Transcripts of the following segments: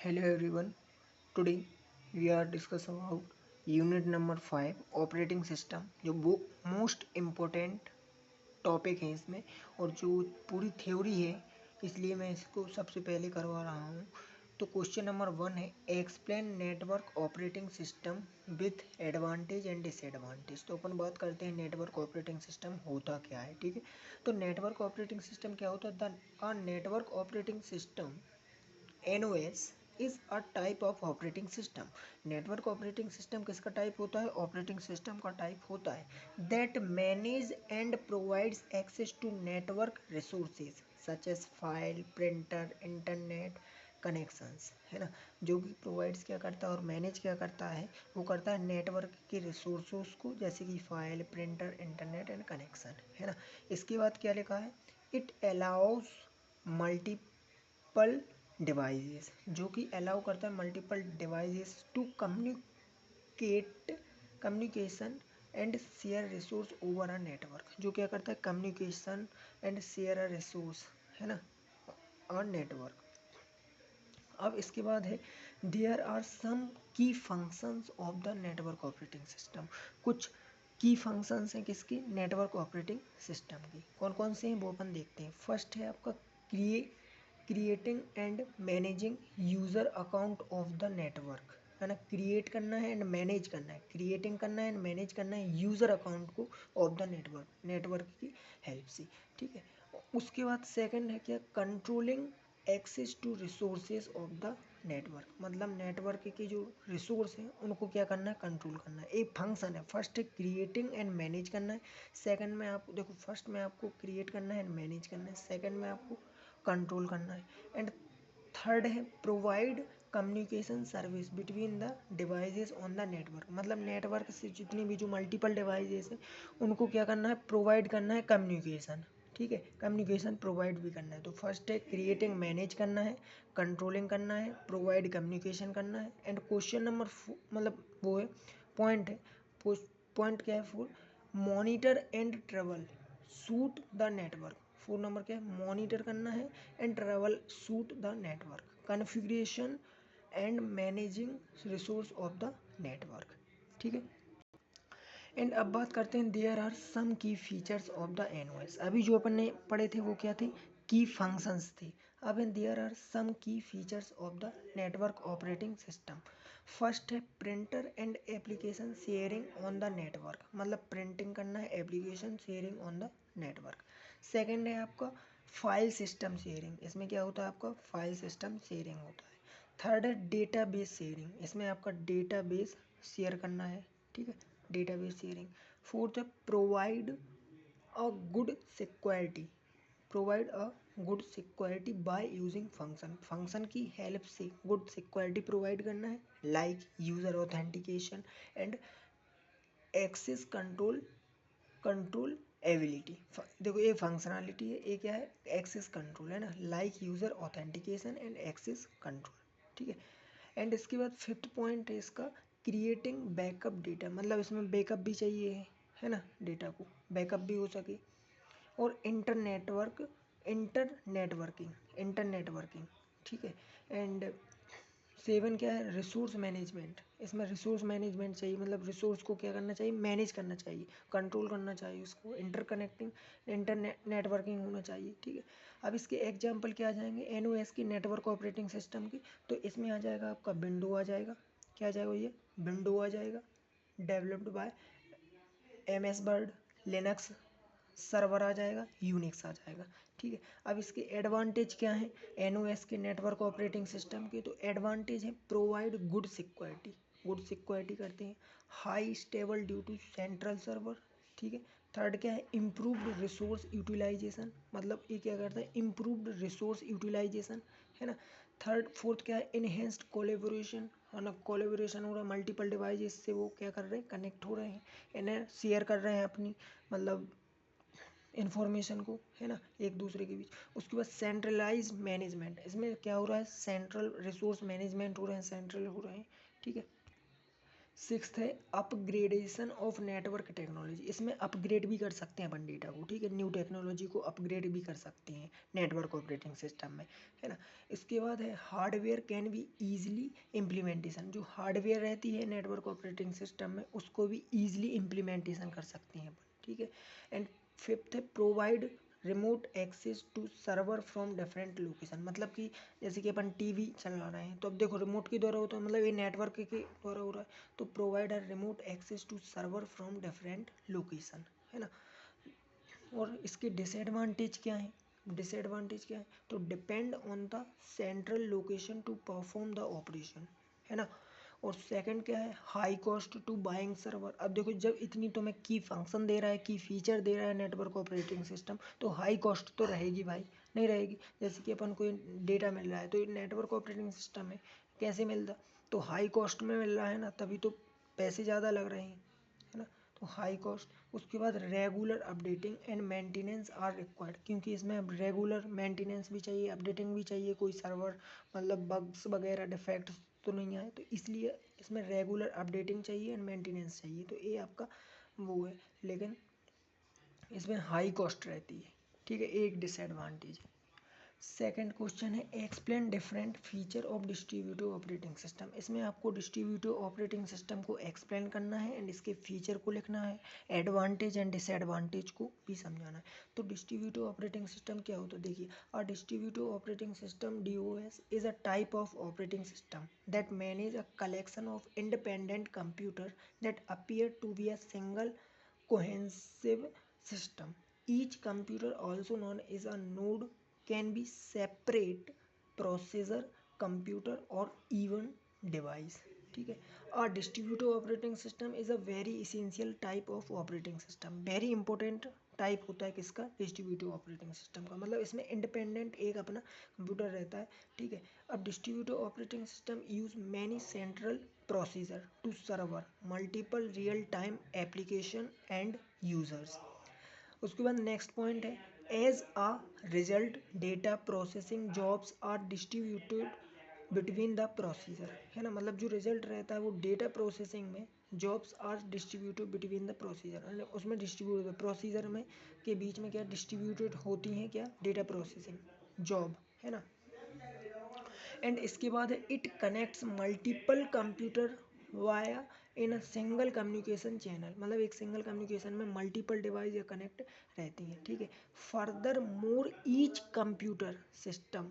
Hello everyone. Today we are discuss about unit number 5 operating system जो वो most important topic है इसमें और जो पूरी थ्योरी है इसलिए मैं इसको सबसे पहले करवा रहा हूँ। तो क्वेश्चन नंबर 1 है explain network operating system with advantage and disadvantage. तो अपन बात करते हैं नेटवर्क ऑपरेटिंग सिस्टम होता क्या है। ठीक है, तो नेटवर्क ऑपरेटिंग सिस्टम क्या होता है? The network operating system NOS is a type of operating system. Network operating system किसका टाइप होता है? ऑपरेटिंग सिस्टम का टाइप होता है that manage and provides access to network resources such as file, printer, internet connections, है ना। जो कि प्रोवाइड्स क्या करता है और मैनेज क्या करता है? वो करता है नेटवर्क के रिसोर्सेज को, जैसे कि file, printer, internet and connection, है ना। इसके बाद क्या लिखा है? इट अलाउज मल्टीपल डिवाइसेस, जो कि अलाउ करता है multiple devices to communication and share resource over a network. जो क्या करता है? Communication and share a resource, है ना, और नेटवर्क। अब इसके बाद है देयर आर सम की functions of the network operating system. कुछ की फंक्शंस हैं किसकी? नेटवर्क ऑपरेटिंग सिस्टम की। कौन कौन से हैं वो अपन देखते हैं। फर्स्ट है आपका creating and managing user account of the network, है ना। क्रिएट करना है एंड मैनेज करना है, क्रिएटिंग करना है एंड मैनेज करना है यूज़र अकाउंट को ऑफ द नेटवर्क की हेल्प से। ठीक है, उसके बाद सेकंड है क्या? Controlling access to resources of the network. मतलब नेटवर्क के जो रिसोर्स हैं उनको क्या करना है? कंट्रोल करना है। एक फंक्शन है। फर्स्ट है क्रिएटिंग एंड मैनेज करना है, सेकंड में आपको देखो, फर्स्ट में आपको क्रिएट करना है एंड मैनेज करना है, सेकंड में आपको कंट्रोल करना है, एंड थर्ड है provide communication service between the devices on the network. मतलब नेटवर्क से जितनी भी जो मल्टीपल डिवाइसेस हैं उनको क्या करना है? प्रोवाइड करना है कम्युनिकेशन। ठीक है, कम्युनिकेशन प्रोवाइड भी करना है। तो फर्स्ट है क्रिएटिंग, मैनेज करना है, कंट्रोलिंग करना है, प्रोवाइड कम्युनिकेशन करना है, एंड क्वेश्चन नंबर मतलब वो है पॉइंट है, पॉइंट क्या है? Four, monitor and travel suit the network. 4 number क्या है? मॉनिटर करना है and travel suit the network, configuration and managing resource of the network. ठीक है, एंड अब बात करते हैं there are some key features of the NOS। अभी जो अपन ने पढ़े थे वो क्या थे? की फंक्शंस थे। अब in their are some key features of the network operating system. First है printer and application sharing on the network. मतलब प्रिंटिंग करना है, application sharing on the network. Second है आपका फाइल सिस्टम शेयरिंग। इसमें क्या होता है? आपका फाइल सिस्टम शेयरिंग होता है। थर्ड है डेटाबेस शेयरिंग। इसमें आपका डेटाबेस शेयर करना है। ठीक है, डेटाबेस शेयरिंग। फोर्थ है provide a good security, provide a good security by using function. Function की हेल्प से गुड सिक्योरिटी प्रोवाइड करना है, like user authentication and access control ability. देखो ये फंक्शनलिटी है, ये क्या है? एक्सेस कंट्रोल, है ना, like user authentication and access control. ठीक है, एंड इसके बाद फिफ्थ पॉइंट है इसका क्रिएटिंग बैकअप डेटा। मतलब इसमें बैकअप भी चाहिए है ना, डेटा को बैकअप भी हो सके। और इंटर नेटवर्किंग। ठीक है, एंड सेवन क्या है? Resource management. इसमें रिसोर्स मैनेजमेंट चाहिए, मतलब रिसोर्स को क्या करना चाहिए? मैनेज करना चाहिए, कंट्रोल करना चाहिए उसको। इंटरनेट नेटवर्किंग होना चाहिए। ठीक है, अब इसके एग्जांपल क्या आ जाएंगे NOS की, नेटवर्क ऑपरेटिंग सिस्टम की? तो इसमें आ जाएगा आपका विंडो आ जाएगा। क्या आ जाएगा? ये विंडो आ जाएगा, developed by MS Word. Linux server आ जाएगा, यूनिक्स आ जाएगा। ठीक है, अब इसके एडवांटेज क्या हैं NOS के नेटवर्क ऑपरेटिंग सिस्टम के? तो एडवांटेज है provide good security, good security करते हैं, high stable due to central server. ठीक है, थर्ड क्या है? Improved resource utilisation. मतलब ये क्या करता है? इम्प्रूव्ड रिसोर्स यूटिलाइजेशन, है ना। फोर्थ क्या है? इनहेंस्ड कोलेबोरेशन, है ना, कोलेबोरेशन हो रहा है मल्टीपल डिवाइसेस से, वो क्या कर रहे हैं? कनेक्ट हो रहे हैं, इन्हें शेयर कर रहे हैं अपनी मतलब इंफॉर्मेशन को, है ना, एक दूसरे के बीच। उसके बाद सेंट्रलाइज मैनेजमेंट। इसमें क्या हो रहा है? सेंट्रल रिसोर्स मैनेजमेंट हो रहे हैं, सेंट्रल हो रहे हैं। ठीक है, सिक्स्थ है अपग्रेडेशन ऑफ नेटवर्क टेक्नोलॉजी। इसमें अपग्रेड भी कर सकते हैं अपन डेटा को, ठीक है, न्यू टेक्नोलॉजी को अपग्रेड भी कर सकते हैं नेटवर्क ऑपरेटिंग सिस्टम में, है ना। इसके बाद है hardware can be easily implementation. जो हार्डवेयर रहती है नेटवर्क ऑपरेटिंग सिस्टम में उसको भी ईजिली इम्प्लीमेंटेशन कर सकते हैं अपन, ठीक है। एंड फिफ्थ है provide remote access to server from different location. मतलब कि जैसे कि अपन टीवी चला रहे हैं तो अब देखो रिमोट के द्वारा होता है, मतलब ये नेटवर्क के द्वारा हो रहा है। तो provide a remote access to server from different location, है ना। और इसके डिसएडवांटेज क्या है, डिसएडवांटेज क्या है, तो depend on the central location to perform the operation, है ना। और सेकंड क्या है, high cost to buying server. अब देखो जब इतनी तुम्हें की फंक्शन दे रहा है, की फीचर दे रहा है नेटवर्क ऑपरेटिंग सिस्टम, तो हाई कॉस्ट तो रहेगी भाई, नहीं रहेगी। जैसे कि अपन को डेटा मिल रहा है तो नेटवर्क ऑपरेटिंग सिस्टम में कैसे मिलता, तो हाई कॉस्ट में मिल रहा है ना, तभी तो पैसे ज़्यादा लग रहे हैं, है ना। तो हाई कॉस्ट। उसके बाद regular updating and maintenance are required, क्योंकि इसमें अब रेगुलर मेंटेनेंस भी चाहिए, अपडेटिंग भी चाहिए, कोई सर्वर मतलब बग्स वगैरह डिफेक्ट्स तो नहीं आए, तो इसलिए इसमें रेगुलर अपडेटिंग चाहिए एंड मेंटेनेंस चाहिए, तो ये आपका वो है। लेकिन इसमें हाई कॉस्ट रहती है, ठीक है, एक डिसएडवांटेज है। सेकंड क्वेश्चन है explain different feature of distributive operating system. इसमें आपको डिस्ट्रीब्यूटिव ऑपरेटिंग सिस्टम को एक्सप्लेन करना है एंड इसके फीचर को लिखना है, एडवांटेज एंड डिसएडवांटेज को भी समझाना है। तो डिस्ट्रीब्यूटिव ऑपरेटिंग सिस्टम क्या होता है, देखिए a distributive operating system DOS is a type of operating system that manage a collection of independent computer that appear to be a single cohesive system. Each computer, also known as a node, can be separate processor, computer or even device, ठीक है। a distributed operating system is a very essential type of operating system। very important type होता है किसका, distributive operating system का। मतलब इसमें independent एक अपना कंप्यूटर रहता है, ठीक है। अब distributive operating system use many central procedure to server multiple real time application and users. उसके बाद नेक्स्ट पॉइंट है as a result data processing jobs are distributed between the procedure, है ना। मतलब जो रिजल्ट रहता है वो डेटा प्रोसेसिंग में jobs are distributed between the procedure, उसमें डिस्ट्रीब्यूट प्रोसीजर में के बीच में क्या डिस्ट्रीब्यूटेड होती हैं, क्या डेटा प्रोसेसिंग जॉब, है ना। एंड इसके बाद है it connects multiple computer via in a single communication channel. मतलब एक सिंगल कम्युनिकेशन में मल्टीपल डिवाइस या कनेक्ट रहती हैं, ठीक है। Further more each computer system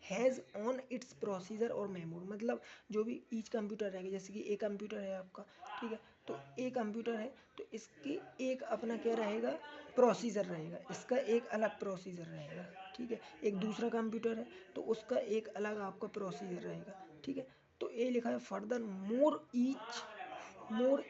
has on it's procedure और मेमोरी। मतलब जो भी ईच कंप्यूटर रहेगा, जैसे कि एक कंप्यूटर है आपका, ठीक है, तो एक कंप्यूटर है तो इसकी एक अपना क्या रहेगा, प्रोसीजर रहेगा, इसका एक अलग प्रोसीजर रहेगा, ठीक है। एक दूसरा कंप्यूटर है तो उसका एक अलग आपका प्रोसीजर रहेगा, ठीक है। तो ये लिखा है further more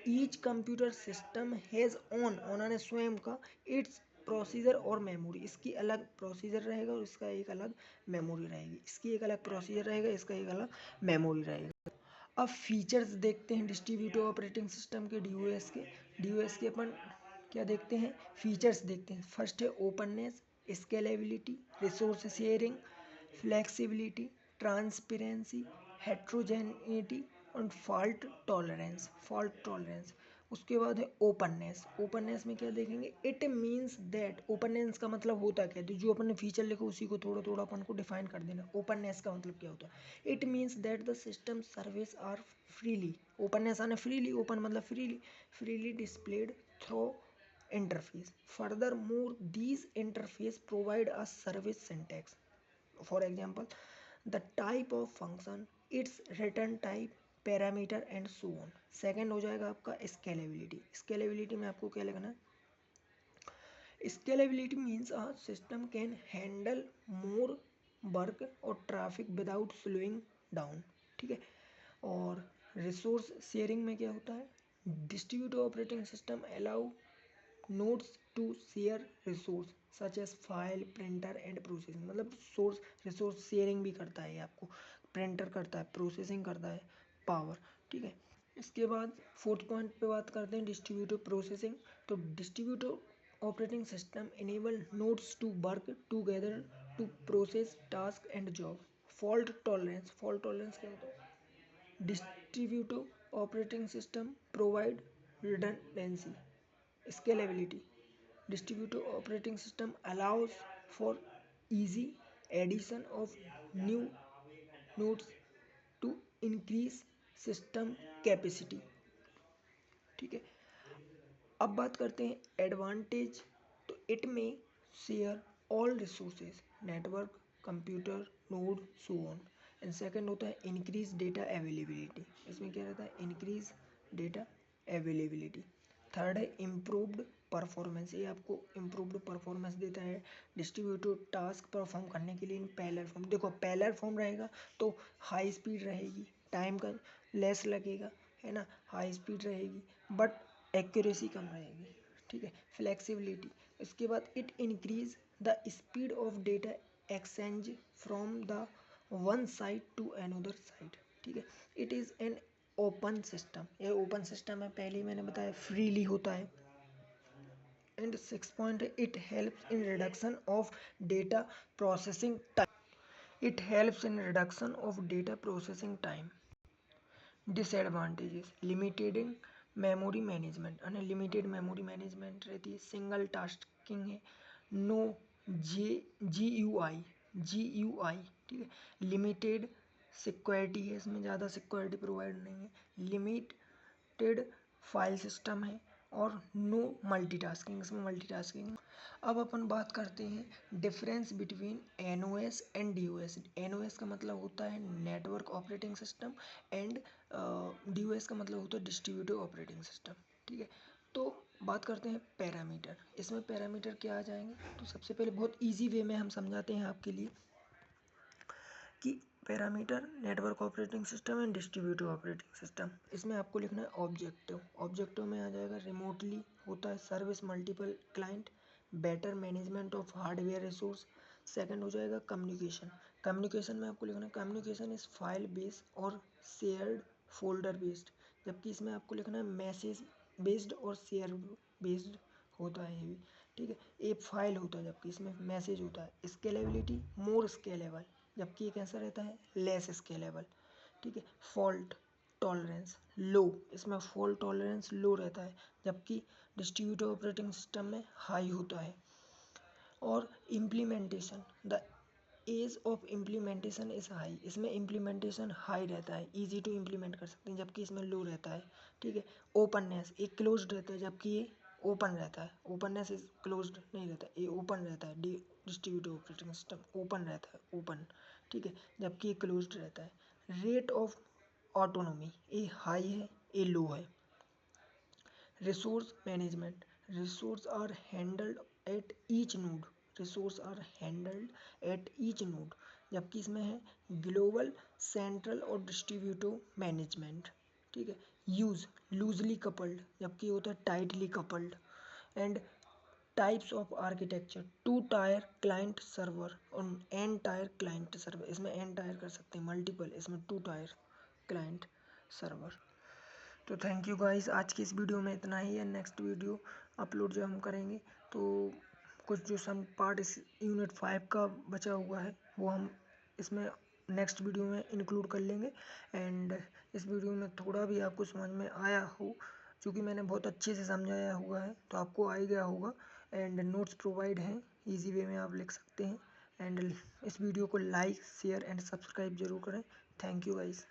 each computer system has on उन्होंने स्वयं का इट्स प्रोसीजर और मेमोरी। इसकी अलग प्रोसीजर रहेगा और इसका एक अलग मेमोरी रहेगी, इसकी एक अलग प्रोसीजर रहेगा, इसका एक अलग मेमोरी रहेगा। अब फीचर्स देखते हैं डिस्ट्रीब्यूटिव ऑपरेटिंग सिस्टम के डी ओ एस के अपन क्या देखते हैं, फीचर्स देखते हैं। फर्स्ट है openness, scalability, resource sharing, flexibility, transparency, heterogeneity और फॉल्ट टॉलरेंस। उसके बाद है ओपननेस। ओपननेस में क्या देखेंगे, इट मीन्स दैट, ओपननेस का मतलब होता क्या है, तो जो अपन ने फीचर लिखा उसी को थोड़ा थोड़ा अपन को डिफाइन कर देना। ओपननेस का मतलब क्या होता है, it means that the system service are freely, openness आने फ्रीली, ओपन मतलब freely displayed through interface. Furthermore, these interface provide a service syntax. For example, the type of function, its return type, parameter and so on. Second हो जाएगा आपका scalability. Scalability में आपको क्या लिखना है, scalability means a system can handle more work और traffic without slowing down, ठीक है। और रिसोर्स शेयरिंग में क्या होता है, distributed operating system allow nodes to share resource such as file printer and processing. मतलब रिसोर्स शेयरिंग भी करता है आपको, प्रिंटर करता है, प्रोसेसिंग करता है, पावर, ठीक है। इसके बाद फोर्थ पॉइंट पे बात करते हैं डिस्ट्रीब्यूटिव प्रोसेसिंग। तो distributive operating system enable nodes to work together to process task and job. Fault tolerance क्या होता है, distributive operating system provide redundancy, scalability. Distributed operating system allows for easy addition of new nodes to increase system capacity. ठीक है, अब बात करते हैं advantage. तो इट में share all resources, network, computer, node, so on. And second होता है इंक्रीज डेटा अवेलेबिलिटी, इसमें क्या रहता है, इंक्रीज डेटा अवेलेबिलिटी। थर्ड है इम्प्रूव्ड परफॉर्मेंस, ये आपको इम्प्रूव्ड परफॉर्मेंस देता है डिस्ट्रीब्यूटेड टास्क परफॉर्म करने के लिए इन पैरेलल फॉर्म। देखो पैरेलल फॉर्म रहेगा तो हाई स्पीड रहेगी, टाइम का लेस लगेगा, है ना, हाई स्पीड रहेगी बट एक्यूरेसी कम रहेगी। ठीक है, फ्लेक्सिबिलिटी, इसके बाद it increase the speed of data exchange from the one side to another side. ठीक है, it is an open system, ये ओपन सिस्टम है, पहले ही मैंने बताया फ्रीली होता है। And 6 point, it helps in reduction of data processing time, it helps in reduction of data processing time. Disadvantages, limited memory management, unlimited memory management रहती है, सिंगल टास्किंग है, नो जी यू आई, ठीक है, limited security है, इसमें ज़्यादा security provide नहीं है, लिमिटेड फाइल सिस्टम है और नो मल्टीटास्किंग, इसमें मल्टीटास्किंग। अब अपन बात करते हैं difference between NOS and DOS. NOS का मतलब होता है network operating system and DOS का मतलब होता है डिस्ट्रीब्यूटेड ऑपरेटिंग सिस्टम। ठीक है, तो बात करते हैं पैरामीटर, इसमें पैरामीटर क्या आ जाएंगे। तो सबसे पहले बहुत इजी वे में हम समझाते हैं आपके लिए कि parameter network operating system and distributed operating system. इसमें आपको लिखना है ऑब्जेक्टिव, ऑब्जेक्टिव में आ जाएगा रिमोटली होता है service multiple client, better management of hardware resource. Second हो जाएगा कम्युनिकेशन, कम्युनिकेशन में आपको लिखना है कम्युनिकेशन इज फाइल बेस्ड और शेयर्ड फोल्डर बेस्ड, जबकि इसमें आपको लिखना है मैसेज बेस्ड और शेयर बेस्ड होता है ये भी। ठीक है, ये फाइल होता है जबकि इसमें मैसेज होता है। स्केलेबिलिटी, मोर स्केलेबल, जबकि ये कैसा रहता है, लेस स्केलेबल। ठीक है, फॉल्ट टॉलरेंस लो, इसमें फॉल्ट टॉलरेंस लो रहता है जबकि डिस्ट्रीब्यूटेड ऑपरेटिंग सिस्टम में हाई होता है। और implementation, the ease of implementation is high, इसमें इम्प्लीमेंटेशन हाई रहता है, इजी टू इम्प्लीमेंट कर सकते हैं जबकि इसमें लो रहता है। ठीक है, ओपननेस, ये क्लोज्ड रहता है जबकि ये ओपन रहता है, ओपननेस इज क्लोज्ड नहीं रहता, ये ओपन रहता है, डिस्ट्रीब्यूटेड ऑपरेटिंग सिस्टम ओपन रहता है, ओपन। ठीक है, जबकि ये क्लोज्ड रहता है। रेट ऑफ ऑटोनोमी, ये हाई है, ये लो है। Resource management, resource are handled at each node, resource are handled at each node, जबकि इसमें है ग्लोबल सेंट्रल और डिस्ट्रीब्यूटिव मैनेजमेंट। ठीक है, यूज लूजली कपल्ड, जबकि होता है tightly coupled. And types of architecture, two tier client server और एन टायर क्लाइंट सर्वर, इसमें एन टायर कर सकते हैं मल्टीपल, इसमें टू टायर क्लाइंट सर्वर। तो थैंक यू गाइस, आज की इस वीडियो में इतना ही है। नेक्स्ट वीडियो अपलोड जो हम करेंगे तो कुछ जो सम पार्ट इस यूनिट 5 का बचा हुआ है वो हम इसमें नेक्स्ट वीडियो में इंक्लूड कर लेंगे। एंड इस वीडियो में थोड़ा भी आपको समझ में आया हो, क्योंकि मैंने बहुत अच्छे से समझाया हुआ है तो आपको आ ही गया होगा। एंड नोट्स प्रोवाइड हैं, ईजी वे में आप लिख सकते हैं। एंड इस वीडियो को लाइक शेयर एंड सब्सक्राइब जरूर करें। Thank you guys.